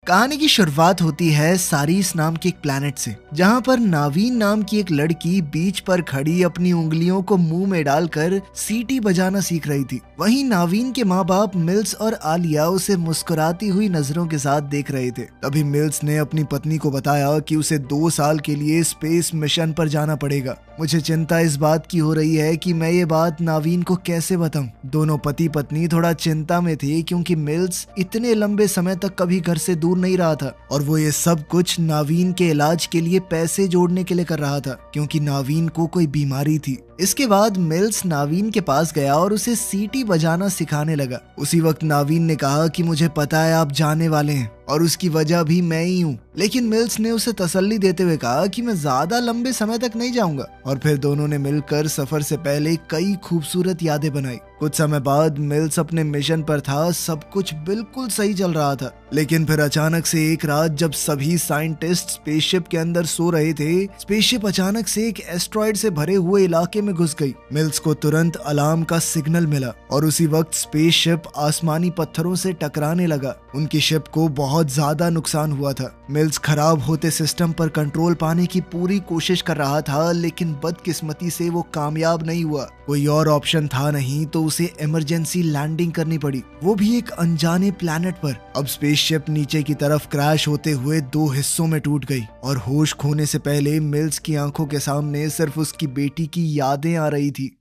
कहानी की शुरुआत होती है सारीस नाम के एक प्लैनेट से, जहाँ पर नावीन नाम की एक लड़की बीच पर खड़ी अपनी उंगलियों को मुंह में डालकर सीटी बजाना सीख रही थी। वहीं नावीन के माँ बाप मिल्स और आलिया उसे मुस्कुराती हुई नजरों के साथ देख रहे थे। तभी मिल्स ने अपनी पत्नी को बताया कि उसे 2 साल के लिए स्पेस मिशन पर जाना पड़ेगा। मुझे चिंता इस बात की हो रही है कि मैं ये बात नावीन को कैसे बताऊं। दोनों पति पत्नी थोड़ा चिंता में थे क्योंकि मिल्स इतने लंबे समय तक कभी घर से दूर नहीं रहा था और वो ये सब कुछ नावीन के इलाज के लिए पैसे जोड़ने के लिए कर रहा था क्योंकि नावीन को कोई बीमारी थी। इसके बाद मिल्स नावीन के पास गया और उसे सीटी बजाना सिखाने लगा। उसी वक्त नावीन ने कहा कि मुझे पता है आप जाने वाले हैं और उसकी वजह भी मैं ही हूँ, लेकिन मिल्स ने उसे तसल्ली देते हुए कहा कि मैं ज्यादा लंबे समय तक नहीं जाऊंगा। और फिर दोनों ने मिलकर सफर से पहले कई खूबसूरत यादें बनाई। कुछ समय बाद मिल्स अपने मिशन पर था, सब कुछ बिल्कुल सही चल रहा था, लेकिन फिर अचानक से एक रात जब सभी साइंटिस्ट स्पेसशिप के अंदर सो रहे थे, स्पेसशिप अचानक से एक एस्ट्रॉइड से भरे हुए इलाके में घुस गई। मिल्स को तुरंत अलार्म का सिग्नल मिला और उसी वक्त स्पेसशिप आसमानी पत्थरों से टकराने लगा। उनकी शिप को बहुत ज्यादा नुकसान हुआ था। मिल्स खराब होते सिस्टम पर कंट्रोल पाने की पूरी कोशिश कर रहा था, लेकिन बदकिस्मती से वो कामयाब नहीं हुआ। कोई और ऑप्शन था नहीं तो उसे इमरजेंसी लैंडिंग करनी पड़ी, वो भी एक अनजाने प्लैनेट पर। अब स्पेसशिप नीचे की तरफ क्रैश होते हुए 2 हिस्सों में टूट गई और होश खोने से पहले मिल्स की आंखों के सामने सिर्फ उसकी बेटी की यादें आ रही थी।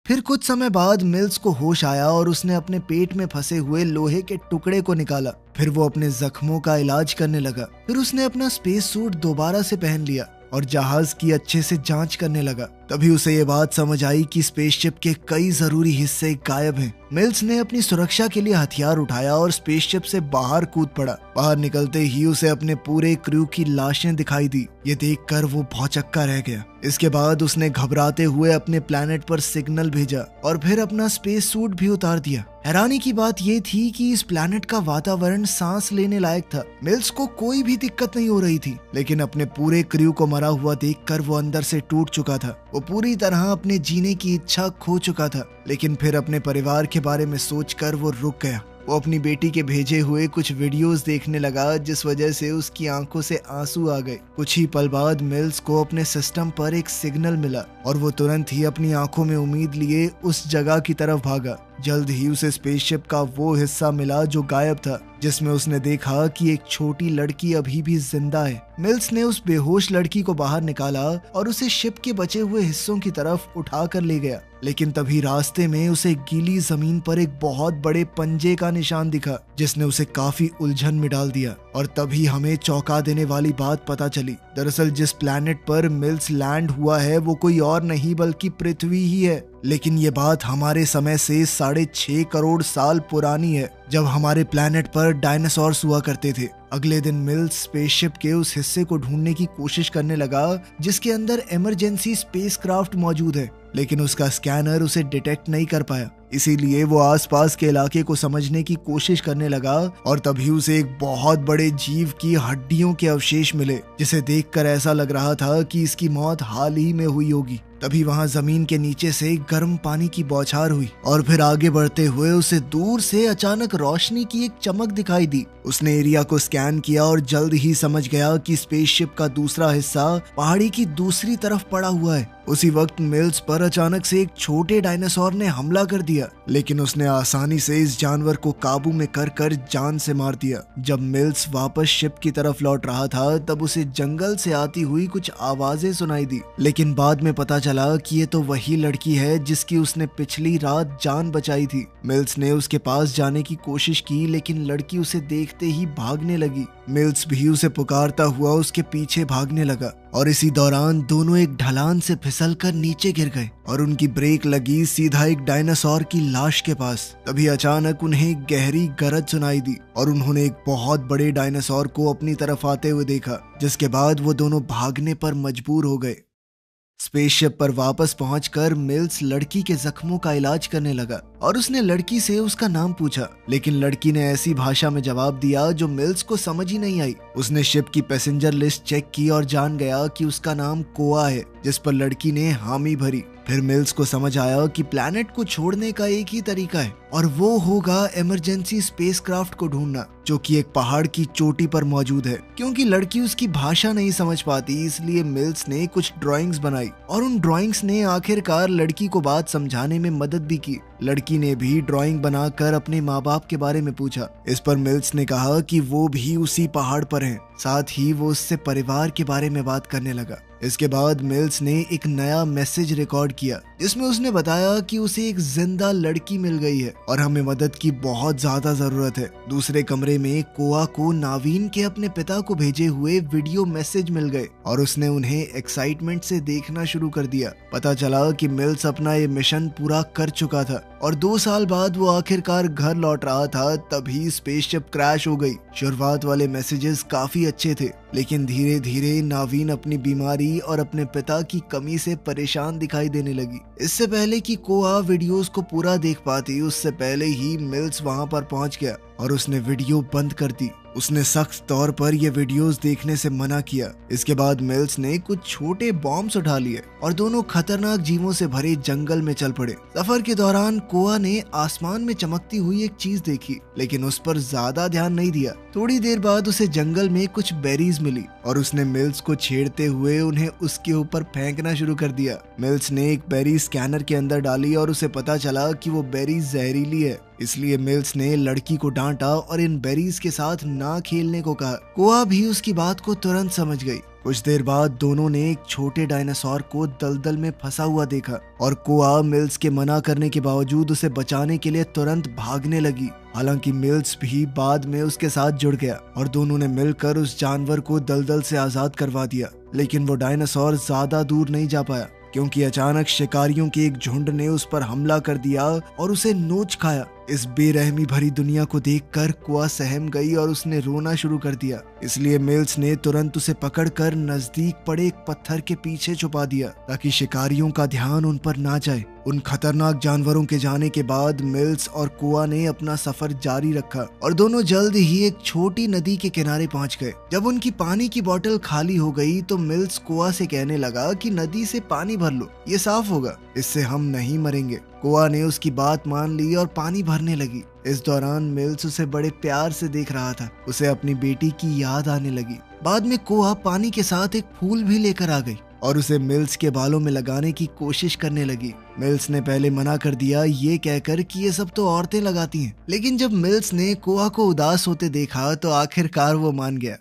फिर कुछ समय बाद मिल्स को होश आया और उसने अपने पेट में फंसे हुए लोहे के टुकड़े को निकाला। फिर वो अपने जख्मों का इलाज करने लगा। फिर उसने अपना स्पेस सूट दोबारा से पहन लिया और जहाज की अच्छे से जांच करने लगा। तभी उसे ये बात समझ आई कि स्पेसशिप के कई जरूरी हिस्से गायब हैं। मिल्स ने अपनी सुरक्षा के लिए हथियार उठाया और स्पेसशिप से बाहर कूद पड़ा। बाहर निकलते ही उसे अपने पूरे क्रू की लाशें दिखाई दी। ये देखकर वो भौचक्का रह गया। इसके बाद उसने घबराते हुए अपने प्लैनेट पर सिग्नल भेजा और फिर अपना स्पेस सूट भी उतार दिया। हैरानी की बात ये थी कि इस प्लैनेट का वातावरण सांस लेने लायक था। मिल्स को कोई भी दिक्कत नहीं हो रही थी, लेकिन अपने पूरे क्रू को मरा हुआ देखकर वो अंदर से टूट चुका था। वो पूरी तरह अपने जीने की इच्छा खो चुका था, लेकिन फिर अपने परिवार के बारे में सोचकर वो रुक गया। वो अपनी बेटी के भेजे हुए कुछ वीडियोस देखने लगा, जिस वजह से उसकी आंखों से आंसू आ गए। कुछ ही पल बाद मिल्स को अपने सिस्टम पर एक सिग्नल मिला और वो तुरंत ही अपनी आंखों में उम्मीद लिए उस जगह की तरफ भागा। जल्द ही उसे स्पेसशिप का वो हिस्सा मिला जो गायब था, जिसमें उसने देखा कि एक छोटी लड़की अभी भी जिंदा है। मिल्स ने उस बेहोश लड़की को बाहर निकाला और उसे शिप के बचे हुए हिस्सों की तरफ उठा कर ले गया, लेकिन तभी रास्ते में उसे गीली जमीन पर एक बहुत बड़े पंजे का निशान दिखा, जिसने उसे काफी उलझन में डाल दिया। और तभी हमें चौंका देने वाली बात पता चली। दरअसल जिस प्लैनेट पर मिल्स लैंड हुआ है वो कोई और नहीं बल्कि पृथ्वी ही है। लेकिन ये बात हमारे समय से 6.5 करोड़ साल पुरानी है, जब हमारे प्लैनेट पर डायनासोर्स हुआ करते थे। अगले दिन मिल्स स्पेसशिप के उस हिस्से को ढूंढने की कोशिश करने लगा जिसके अंदर इमरजेंसी स्पेसक्राफ्ट मौजूद है, लेकिन उसका स्कैनर उसे डिटेक्ट नहीं कर पाया। इसीलिए वो आसपास के इलाके को समझने की कोशिश करने लगा और तभी उसे एक बहुत बड़े जीव की हड्डियों के अवशेष मिले, जिसे देखकर ऐसा लग रहा था कि इसकी मौत हाल ही में हुई होगी। तभी वहां जमीन के नीचे से गर्म पानी की बौछार हुई और फिर आगे बढ़ते हुए उसे दूर से अचानक रोशनी की एक चमक दिखाई दी। उसने एरिया को स्कैन किया और जल्द ही समझ गया कि स्पेसशिप का दूसरा हिस्सा पहाड़ी की दूसरी तरफ पड़ा हुआ है। उसी वक्त मिल्स पर अचानक से एक छोटे डायनासोर ने हमला कर दिया, लेकिन उसने आसानी से इस जानवर को काबू में कर जान से मार दिया। जब मिल्स वापस शिप की तरफ लौट रहा था तब उसे जंगल से आती हुई कुछ आवाजें सुनाई दी, लेकिन बाद में पता चला कि ये तो वही लड़की है जिसकी उसने पिछली रात जान बचाई थी। मिल्स ने उसके पास जाने की कोशिश की, लेकिन लड़की उसे देखते ही भागने लगी। मिल्स भी उसे पुकारता हुआ उसके पीछे भागने लगा और इसी दौरान दोनों एक ढलान से फिसलकर नीचे गिर गए और उनकी ब्रेक लगी सीधा एक डायनासोर की लाश के पास। तभी अचानक उन्हें एक गहरी गरज सुनाई दी और उन्होंने एक बहुत बड़े डायनासोर को अपनी तरफ आते हुए देखा, जिसके बाद वो दोनों भागने पर मजबूर हो गए। स्पेसशिप पर वापस पहुंचकर मिल्स लड़की के जख्मों का इलाज करने लगा। और उसने लड़की से उसका नाम पूछा, लेकिन लड़की ने ऐसी भाषा में जवाब दिया जो मिल्स को समझ ही नहीं आई। उसने शिप की पैसेंजर लिस्ट चेक की और जान गया कि उसका नाम कोआ है, जिस पर लड़की ने हामी भरी। फिर मिल्स को समझ आया कि प्लैनेट को छोड़ने का एक ही तरीका है और वो होगा इमरजेंसी स्पेसक्राफ्ट को ढूंढना, जो कि एक पहाड़ की चोटी पर मौजूद है। क्योंकि लड़की उसकी भाषा नहीं समझ पाती, इसलिए मिल्स ने कुछ ड्राइंग्स बनाई और उन ड्राइंग्स ने आखिरकार लड़की को बात समझाने में मदद भी की। लड़की ने भी ड्राइंग बनाकर अपने माँ बाप के बारे में पूछा। इस पर मिल्स ने कहा कि वो भी उसी पहाड़ पर हैं। साथ ही वो उससे परिवार के बारे में बात करने लगा। इसके बाद मिल्स ने एक नया मैसेज रिकॉर्ड किया, जिसमें उसने बताया कि उसे एक जिंदा लड़की मिल गई है और हमें मदद की बहुत ज्यादा जरूरत है। दूसरे कमरे में कोआ को नावीन के अपने पिता को भेजे हुए वीडियो मैसेज मिल गए और उसने उन्हें एक्साइटमेंट से देखना शुरू कर दिया। पता चला कि मिल्स अपना ये मिशन पूरा कर चुका था और 2 साल बाद वो आखिरकार घर लौट रहा था, तभी स्पेसशिप क्रैश हो गई। शुरुआत वाले मैसेजेस काफी अच्छे थे, लेकिन धीरे धीरे नावीन अपनी बीमारी और अपने पिता की कमी से परेशान दिखाई देने लगी। इससे पहले कि कोआ वीडियोस को पूरा देख पाती, उससे पहले ही मिल्स वहां पर पहुंच गया और उसने वीडियो बंद कर दी। उसने सख्त तौर पर ये वीडियोस देखने से मना किया। इसके बाद मिल्स ने कुछ छोटे बॉम्ब्स उठा लिए और दोनों खतरनाक जीवों से भरे जंगल में चल पड़े। सफर के दौरान कोआ ने आसमान में चमकती हुई एक चीज देखी, लेकिन उस पर ज्यादा ध्यान नहीं दिया। थोड़ी देर बाद उसे जंगल में कुछ बेरीज मिली और उसने मिल्स को छेड़ते हुए उन्हें उसके ऊपर फेंकना शुरू कर दिया। मिल्स ने एक बेरी स्कैनर के अंदर डाली और उसे पता चला कि वो बेरी जहरीली है। इसलिए मिल्स ने लड़की को डांटा और इन बेरीज के साथ ना खेलने को कहा। कोआ भी उसकी बात को तुरंत समझ गई। कुछ देर बाद दोनों ने एक छोटे डायनासोर को दलदल में फंसा हुआ देखा और कोआ मिल्स के मना करने के बावजूद उसे बचाने के लिए तुरंत भागने लगी। हालांकि मिल्स भी बाद में उसके साथ जुड़ गया और दोनों ने मिलकर उस जानवर को दलदल से आजाद करवा दिया। लेकिन वो डायनासोर ज्यादा दूर नहीं जा पाया, क्योंकि अचानक शिकारियों के एक झुंड ने उस पर हमला कर दिया और उसे नोच खाया। इस बेरहमी भरी दुनिया को देखकर कोआ सहम गई और उसने रोना शुरू कर दिया। इसलिए मिल्स ने तुरंत उसे पकड़कर नजदीक पड़े एक पत्थर के पीछे छुपा दिया, ताकि शिकारियों का ध्यान उन पर ना जाए। उन खतरनाक जानवरों के जाने के बाद मिल्स और कोआ ने अपना सफर जारी रखा और दोनों जल्द ही एक छोटी नदी के किनारे पहुंच गए। जब उनकी पानी की बोतल खाली हो गई तो मिल्स कोआ से कहने लगा कि नदी से पानी भर लो, ये साफ होगा, इससे हम नहीं मरेंगे। कोआ ने उसकी बात मान ली और पानी भरने लगी। इस दौरान मिल्स उसे बड़े प्यार से देख रहा था। उसे अपनी बेटी की याद आने लगी। बाद में कोआ पानी के साथ एक फूल भी लेकर आ गई और उसे मिल्स के बालों में लगाने की कोशिश करने लगी। मिल्स ने पहले मना कर दिया, ये कहकर कि ये सब तो औरतें लगाती हैं। लेकिन जब मिल्स ने कोआ को उदास होते देखा तो आखिरकार वो मान गया।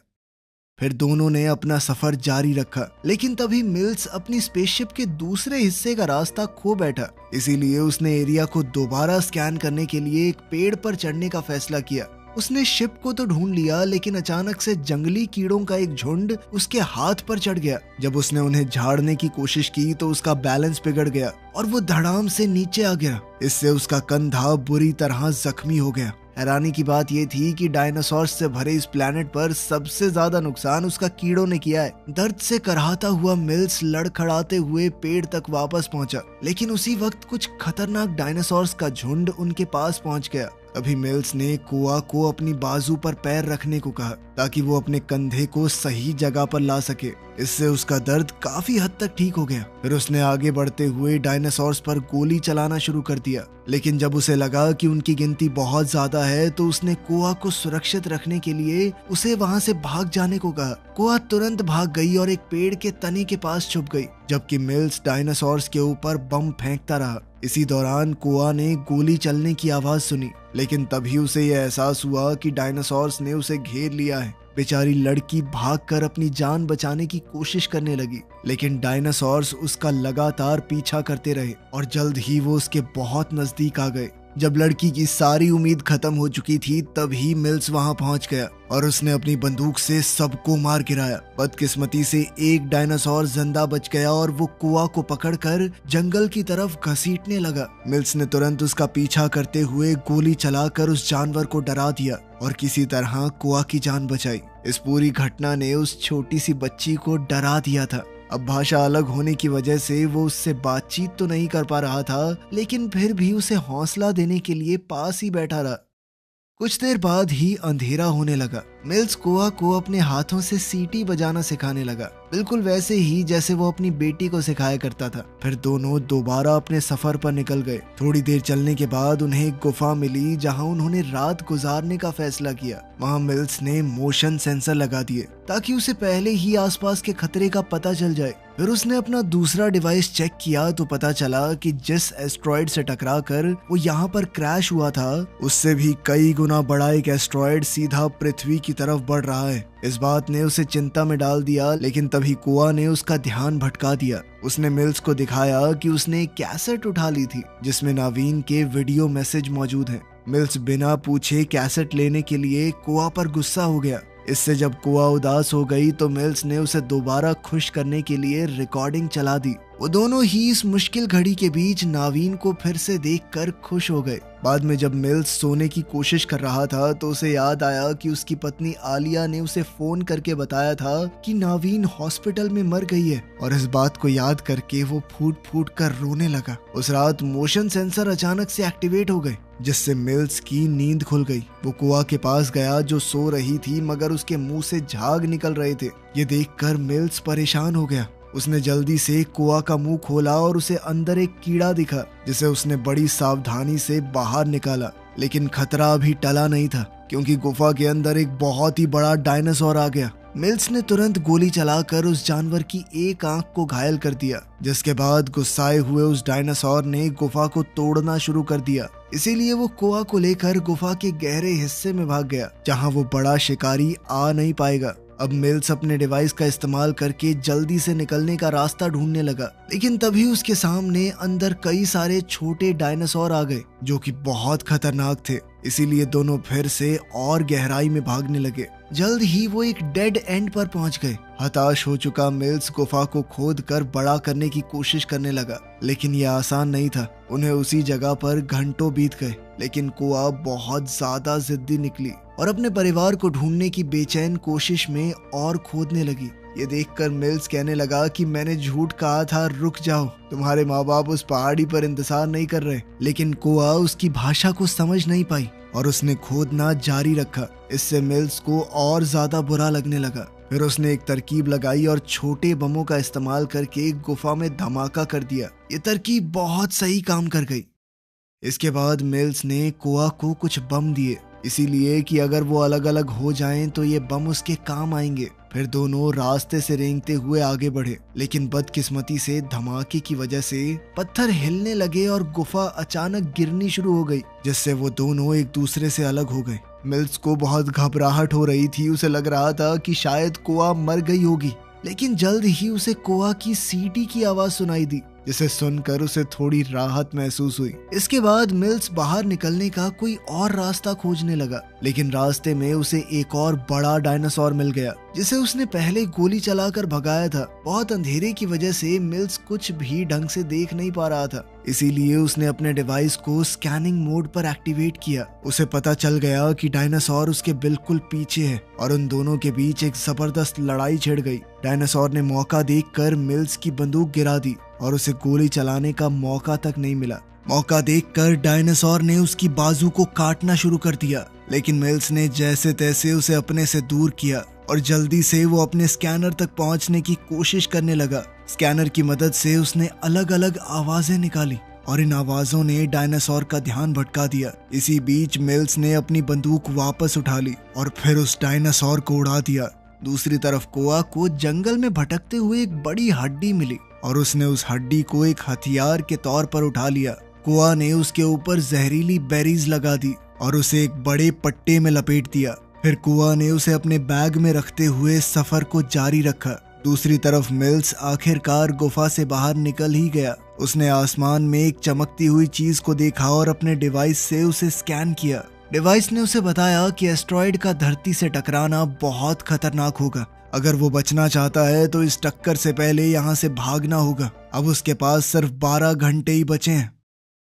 फिर दोनों ने अपना सफर जारी रखा, लेकिन तभी मिल्स अपनी स्पेसशिप के दूसरे हिस्से का रास्ता खो बैठा। इसीलिए उसने एरिया को दोबारा स्कैन करने के लिए एक पेड़ पर चढ़ने का फैसला किया। उसने शिप को तो ढूंढ लिया, लेकिन अचानक से जंगली कीड़ों का एक झुंड उसके हाथ पर चढ़ गया। जब उसने उन्हें झाड़ने की कोशिश की तो उसका बैलेंस बिगड़ गया और वो धड़ाम से नीचे आ गिरा। इससे उसका कंधा बुरी तरह जख्मी हो गया। हैरानी की बात यह थी कि डायनासोर से भरे इस प्लेनेट पर सबसे ज्यादा नुकसान उसका कीड़ों ने किया है। दर्द से कराहता हुआ मिल्स लड़खड़ाते हुए पेड़ तक वापस पहुंचा, लेकिन उसी वक्त कुछ खतरनाक डायनासोर्स का झुंड उनके पास पहुंच गया। अभी मिल्स ने कोआ को अपनी बाजू पर पैर रखने को कहा, ताकि वो अपने कंधे को सही जगह पर ला सके। इससे उसका दर्द काफी हद तक ठीक हो गया। फिर उसने आगे बढ़ते हुए डायनासोर्स पर गोली चलाना शुरू कर दिया, लेकिन जब उसे लगा कि उनकी गिनती बहुत ज्यादा है तो उसने कोआ को सुरक्षित रखने के लिए उसे वहां से भाग जाने को कहा। कोआ तुरंत भाग गई और एक पेड़ के तने के पास छुप गई, जबकि मिल्स डायनासोर्स के ऊपर बम फेंकता रहा। इसी दौरान कोआ ने गोली चलने की आवाज सुनी, लेकिन तभी उसे यह एहसास हुआ कि डायनासोर्स ने उसे घेर लिया है। बेचारी लड़की भागकर अपनी जान बचाने की कोशिश करने लगी, लेकिन डायनासोर्स उसका लगातार पीछा करते रहे और जल्द ही वो उसके बहुत नजदीक आ गए। जब लड़की की सारी उम्मीद खत्म हो चुकी थी तभी मिल्स वहां पहुंच गया और उसने अपनी बंदूक से सबको मार गिराया। बदकिस्मती से एक डायनासोर जिंदा बच गया और वो कोआ को पकड़कर जंगल की तरफ घसीटने लगा। मिल्स ने तुरंत उसका पीछा करते हुए गोली चलाकर उस जानवर को डरा दिया और किसी तरह कोआ की जान बचाई। इस पूरी घटना ने उस छोटी सी बच्ची को डरा दिया था। अब भाषा अलग होने की वजह से वो उससे बातचीत तो नहीं कर पा रहा था, लेकिन फिर भी उसे हौसला देने के लिए पास ही बैठा रहा। कुछ देर बाद ही अंधेरा होने लगा। मिल्स कोआ को अपने हाथों से सीटी बजाना सिखाने लगा, बिल्कुल वैसे ही जैसे वो अपनी बेटी को सिखाया करता था। फिर दोनों दोबारा अपने सफर पर निकल गए। थोड़ी देर चलने के बाद उन्हें एक गुफा मिली जहां उन्होंने रात गुजारने का फैसला किया। वहां मिल्स ने मोशन सेंसर लगा दिए ताकि उसे पहले ही आसपास के खतरे का पता चल जाए। फिर उसने अपना दूसरा डिवाइस चेक किया तो पता चला कि जिस एस्ट्रॉयड से टकराकर वो यहाँ पर क्रैश हुआ था, उससे भी कई गुना बड़ा एक एस्ट्रॉयड सीधा पृथ्वी की तरफ बढ़ रहा है। इस बात ने उसे चिंता में डाल दिया, लेकिन तभी कोआ ने उसका ध्यान भटका दिया। उसने मिल्स को दिखाया कि उसने एक कैसेट उठा ली थी जिसमें नावीन के वीडियो मैसेज मौजूद हैं। मिल्स बिना पूछे कैसेट लेने के लिए कोआ पर गुस्सा हो गया। इससे जब कोआ उदास हो गई तो मिल्स ने उसे दोबारा खुश करने के लिए रिकॉर्डिंग चला दी। वो दोनों ही इस मुश्किल घड़ी के बीच नावीन को फिर से देखकर खुश हो गए। बाद में जब मिल्स सोने की कोशिश कर रहा था तो उसे याद आया कि उसकी पत्नी आलिया ने उसे फोन करके बताया था कि नावीन हॉस्पिटल में मर गई है, और इस बात को याद करके वो फूट फूट कर रोने लगा। उस रात मोशन सेंसर अचानक से एक्टिवेट हो गए, जिससे मिल्स की नींद खुल गई। वो कोआ के पास गया जो सो रही थी, मगर उसके मुंह से झाग निकल रहे थे। ये देखकर मिल्स परेशान हो गया। उसने जल्दी से कोआ का मुंह खोला और उसे अंदर एक कीड़ा दिखा, जिसे उसने बड़ी सावधानी से बाहर निकाला। लेकिन खतरा अभी टला नहीं था, क्योंकि गुफा के अंदर एक बहुत ही बड़ा डायनासोर आ गया। मिल्स ने तुरंत गोली चलाकर उस जानवर की एक आंख को घायल कर दिया, जिसके बाद गुस्साए हुए उस डायनासोर ने गुफा को तोड़ना शुरू कर दिया। इसीलिए वो कोआ को लेकर गुफा के गहरे हिस्से में भाग गया, जहां वो बड़ा शिकारी आ नहीं पाएगा। अब मिल्स अपने डिवाइस का इस्तेमाल करके जल्दी से निकलने का रास्ता ढूंढने लगा, लेकिन तभी उसके सामने अंदर कई सारे छोटे डायनासोर आ गए जो कि बहुत खतरनाक थे। इसीलिए दोनों फिर से और गहराई में भागने लगे। जल्द ही वो एक डेड एंड पर पहुंच गए। हताश हो चुका मिल्स गुफा को खोद कर बड़ा करने की कोशिश करने लगा, लेकिन यह आसान नहीं था। उन्हें उसी जगह पर घंटों बीत गए, लेकिन कोआ बहुत ज्यादा जिद्दी निकली और अपने परिवार को ढूंढने की बेचैन कोशिश में और खोदने लगी। ये देखकर मिल्स कहने लगा कि मैंने झूठ कहा था, रुक जाओ, तुम्हारे माँ बाप उस पहाड़ी पर इंतजार नहीं कर रहे। लेकिन कोआ उसकी भाषा को समझ नहीं पाई और उसने खोदना जारी रखा। इससे मिल्स को और ज्यादा बुरा लगने लगा। फिर उसने एक तरकीब लगाई और छोटे बमों का इस्तेमाल करके गुफा में धमाका कर दिया। ये तरकीब बहुत सही काम कर गई। इसके बाद मिल्स ने कोआ को कुछ बम दिए, इसीलिए कि अगर वो अलग अलग हो जाएं तो ये बम उसके काम आएंगे। फिर दोनों रास्ते से रेंगते हुए आगे बढ़े, लेकिन बदकिस्मती से धमाके की वजह से पत्थर हिलने लगे और गुफा अचानक गिरनी शुरू हो गई, जिससे वो दोनों एक दूसरे से अलग हो गए। मिल्स को बहुत घबराहट हो रही थी। उसे लग रहा था कि शायद कोआ मर गई होगी, लेकिन जल्द ही उसे कोआ की सीटी की आवाज सुनाई दी, जिसे सुनकर उसे थोड़ी राहत महसूस हुई। इसके बाद मिल्स बाहर निकलने का कोई और रास्ता खोजने लगा, लेकिन रास्ते में उसे एक और बड़ा डायनासोर मिल गया, जिसे उसने पहले गोली चलाकर भगाया था। बहुत अंधेरे की वजह से मिल्स कुछ भी ढंग से देख नहीं पा रहा था, इसीलिए उसने अपने डिवाइस को स्कैनिंग मोड पर एक्टिवेट किया। उसे पता चल गया कि डायनासोर उसके बिल्कुल पीछे है और उन दोनों के बीच एक जबरदस्त लड़ाई छिड़ गई। डायनासोर ने मौका देखकर मिल्स की बंदूक गिरा दी और उसे गोली चलाने का मौका तक नहीं मिला। मौका देखकर डायनासोर ने उसकी बाजू को काटना शुरू कर दिया, लेकिन मिल्स ने जैसे तैसे उसे अपने से दूर किया और जल्दी से वो अपने स्कैनर तक पहुंचने की कोशिश करने लगा। स्कैनर की मदद से उसने अलग अलग आवाजें निकाली और इन आवाजों ने डायनासोर का ध्यान भटका दिया। इसी बीच मिल्स ने अपनी बंदूक वापस उठा ली और फिर उस डायनासोर को उड़ा दिया। दूसरी तरफ कोआ को जंगल में भटकते हुए एक बड़ी हड्डी मिली और उसने उस हड्डी को एक हथियार के तौर पर उठा लिया। कोआ ने उसके ऊपर जहरीली बेरीज लगा दी और उसे एक बड़े पट्टे में लपेट दिया। फिर कोआ ने उसे अपने बैग में रखते हुए सफर को जारी रखा। दूसरी तरफ मिल्स आखिरकार गुफा से बाहर निकल ही गया। उसने आसमान में एक चमकती हुई चीज को देखा और अपने डिवाइस से उसे स्कैन किया। डिवाइस ने उसे बताया कि एस्ट्रॉयड का धरती से टकराना बहुत खतरनाक होगा। अगर वो बचना चाहता है तो इस टक्कर से पहले यहाँ से भागना होगा। अब उसके पास सिर्फ 12 घंटे ही बचे हैं।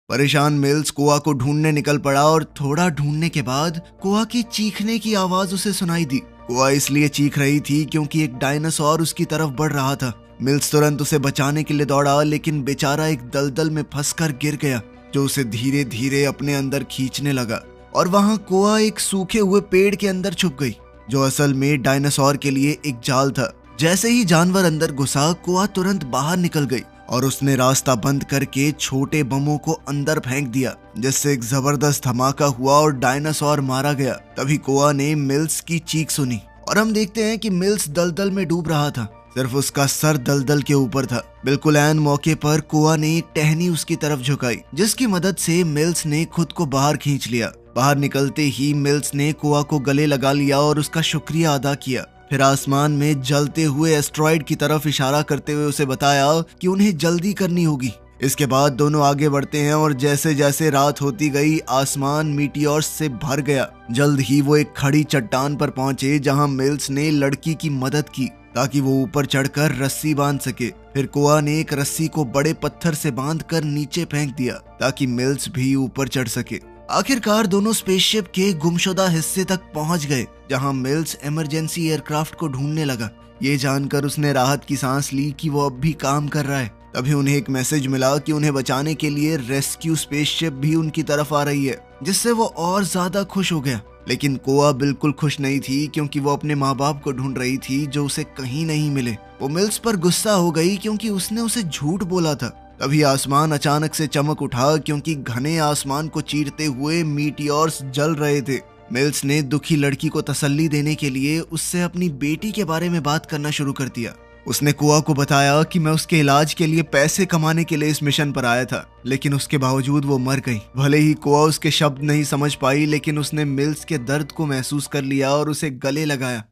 परेशान मिल्स कोआ को ढूंढने निकल पड़ा और थोड़ा ढूंढने के बाद कोआ की चीखने की आवाज उसे सुनाई दी। कोआ इसलिए चीख रही थी क्योंकि एक डायनासोर उसकी तरफ बढ़ रहा था। मिल्स तुरंत उसे बचाने के लिए दौड़ा, लेकिन बेचारा एक दलदल में फंसकर गिर गया जो उसे धीरे धीरे अपने अंदर खींचने लगा। और वहां कोआ एक सूखे हुए पेड़ के अंदर छुप गई, जो असल में डायनासोर के लिए एक जाल था। जैसे ही जानवर अंदर घुसा, कोआ तुरंत बाहर निकल गई और उसने रास्ता बंद करके छोटे बमों को अंदर फेंक दिया, जिससे एक जबरदस्त धमाका हुआ और डायनासोर मारा गया। तभी कोआ ने मिल्स की चीख सुनी और हम देखते हैं कि मिल्स दलदल में डूब रहा था, सिर्फ उसका सर दलदल के ऊपर था। बिल्कुल ऐन मौके पर कोआ ने टहनी उसकी तरफ झुकाई, जिसकी मदद से मिल्स ने खुद को बाहर खींच लिया। बाहर निकलते ही मिल्स ने कोआ को गले लगा लिया और उसका शुक्रिया अदा किया। फिर आसमान में जलते हुए एस्ट्रॉइड की तरफ इशारा करते हुए उसे बताया कि उन्हें जल्दी करनी होगी। इसके बाद दोनों आगे बढ़ते हैं और जैसे जैसे रात होती गई, आसमान मीटियोर्स से भर गया। जल्द ही वो एक खड़ी चट्टान पर पहुंचे, जहां मिल्स ने लड़की की मदद की ताकि वो ऊपर चढ़कर रस्सी बांध सके। फिर कोआ ने एक रस्सी को बड़े पत्थर से बांधकर नीचे फेंक दिया ताकि मिल्स भी ऊपर चढ़ सके। आखिरकार दोनों स्पेसशिप के गुमशुदा हिस्से तक पहुंच गए, जहां मिल्स इमरजेंसी एयरक्राफ्ट को ढूंढने लगा। ये जानकर उसने राहत की सांस ली कि वो अब भी काम कर रहा है। तभी उन्हें एक मैसेज मिला कि उन्हें बचाने के लिए रेस्क्यू स्पेसशिप भी उनकी तरफ आ रही है, जिससे वो और ज्यादा खुश हो गया। लेकिन कोआ बिल्कुल खुश नहीं थी, क्योंकि वो अपने माँ बाप को ढूंढ रही थी जो उसे कहीं नहीं मिले। वो मिल्स पर गुस्सा हो गई क्योंकि उसने उसे झूठ बोला था। तभी आसमान अचानक से चमक उठा, क्योंकि घने आसमान को चीरते हुए मीटियोर्स जल रहे थे। मिल्स ने दुखी लड़की को तसल्ली देने के लिए उससे अपनी बेटी के बारे में बात करना शुरू कर दिया। उसने कोआ को बताया कि मैं उसके इलाज के लिए पैसे कमाने के लिए इस मिशन पर आया था, लेकिन उसके बावजूद वो मर गई। भले ही कोआ उसके शब्द नहीं समझ पाई, लेकिन उसने मिल्स के दर्द को महसूस कर लिया और उसे गले लगाया।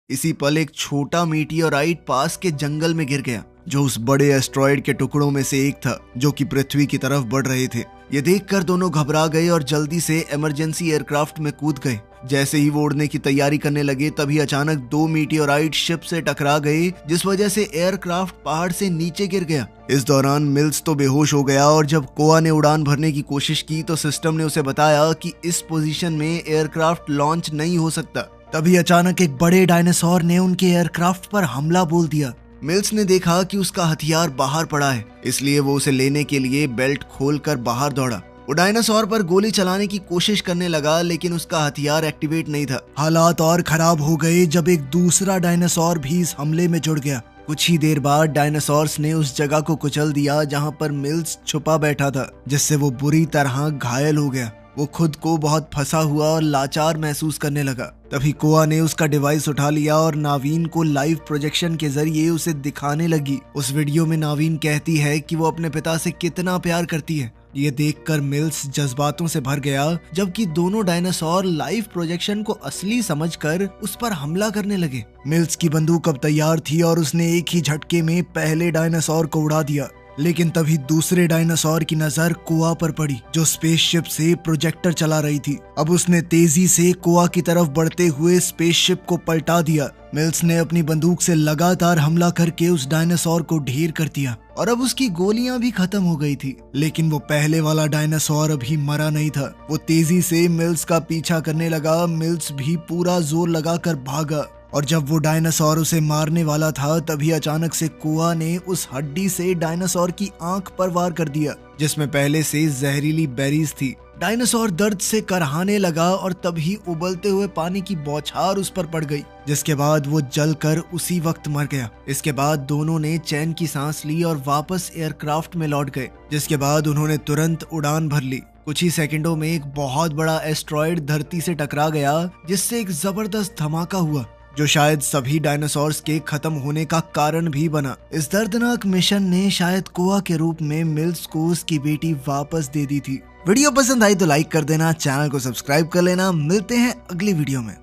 इसी पल एक छोटा मीटियोराइट पास के जंगल में गिर गया, जो उस बड़े एस्ट्रॉइड के टुकड़ों में से एक था, जो कि पृथ्वी की तरफ बढ़ रहे थे। ये देखकर दोनों घबरा गए और जल्दी से इमरजेंसी एयरक्राफ्ट में कूद गए। जैसे ही वो उड़ने की तैयारी करने लगे, तभी अचानक दो मीटियोराइट शिप से टकरा गए, जिस वजह से एयरक्राफ्ट पहाड़ से नीचे गिर गया। इस दौरान मिल्स तो बेहोश हो गया और जब कोआ ने उड़ान भरने की कोशिश की तो सिस्टम ने उसे बताया कि इस पोजीशन में एयरक्राफ्ट लॉन्च नहीं हो सकता। तभी अचानक एक बड़े डायनासोर ने उनके एयरक्राफ्ट पर हमला बोल दिया। मिल्स ने देखा कि उसका हथियार बाहर पड़ा है, इसलिए वो उसे लेने के लिए बेल्ट खोलकर बाहर दौड़ा। वो डायनासोर पर गोली चलाने की कोशिश करने लगा, लेकिन उसका हथियार एक्टिवेट नहीं था। हालात और खराब हो गए जब एक दूसरा डायनासोर भी इस हमले में जुड़ गया। कुछ ही देर बाद डायनासोर्स ने उस जगह को कुचल दिया जहां पर मिल्स छुपा बैठा था, जिससे वो बुरी तरह घायल हो गया। वो खुद को बहुत फंसा हुआ और लाचार महसूस करने लगा। तभी कोआ ने उसका डिवाइस उठा लिया और नावीन को लाइव प्रोजेक्शन के जरिए उसे दिखाने लगी। उस वीडियो में नावीन कहती है कि वो अपने पिता से कितना प्यार करती है। ये देखकर मिल्स जज्बातों से भर गया, जबकि दोनों डायनासोर लाइव प्रोजेक्शन को असली समझकर उस पर हमला करने लगे। मिल्स की बंदूक अब तैयार थी और उसने एक ही झटके में पहले डायनासोर को उड़ा दिया। लेकिन तभी दूसरे डायनासोर की नजर कोआ पर पड़ी, जो स्पेसशिप से प्रोजेक्टर चला रही थी। अब उसने तेजी से कोआ की तरफ बढ़ते हुए स्पेसशिप को पलटा दिया। मिल्स ने अपनी बंदूक से लगातार हमला करके उस डायनासोर को ढेर कर दिया और अब उसकी गोलियां भी खत्म हो गई थी। लेकिन वो पहले वाला डायनासोर अभी मरा नहीं था। वो तेजी से मिल्स का पीछा करने लगा। मिल्स भी पूरा जोर लगाकर भागा और जब वो डायनासोर उसे मारने वाला था, तभी अचानक से कोआ ने उस हड्डी से डायनासोर की आंख पर वार कर दिया, जिसमें पहले से जहरीली बेरीज थी। डायनासोर दर्द से करहाने लगा और तभी उबलते हुए पानी की बौछार उस पर पड़ गई, जिसके बाद वो जलकर उसी वक्त मर गया। इसके बाद दोनों ने चैन की सांस ली और वापस एयरक्राफ्ट में लौट गए, जिसके बाद उन्होंने तुरंत उड़ान भर ली। कुछ ही सेकंडों में एक बहुत बड़ा एस्ट्रॉइड धरती से टकरा गया, जिससे एक जबरदस्त धमाका हुआ, जो शायद सभी डायनासोर्स के खत्म होने का कारण भी बना। इस दर्दनाक मिशन ने शायद कोआ के रूप में मिल्स को उसकी बेटी वापस दे दी थी। वीडियो पसंद आई तो लाइक कर देना, चैनल को सब्सक्राइब कर लेना। मिलते हैं अगली वीडियो में।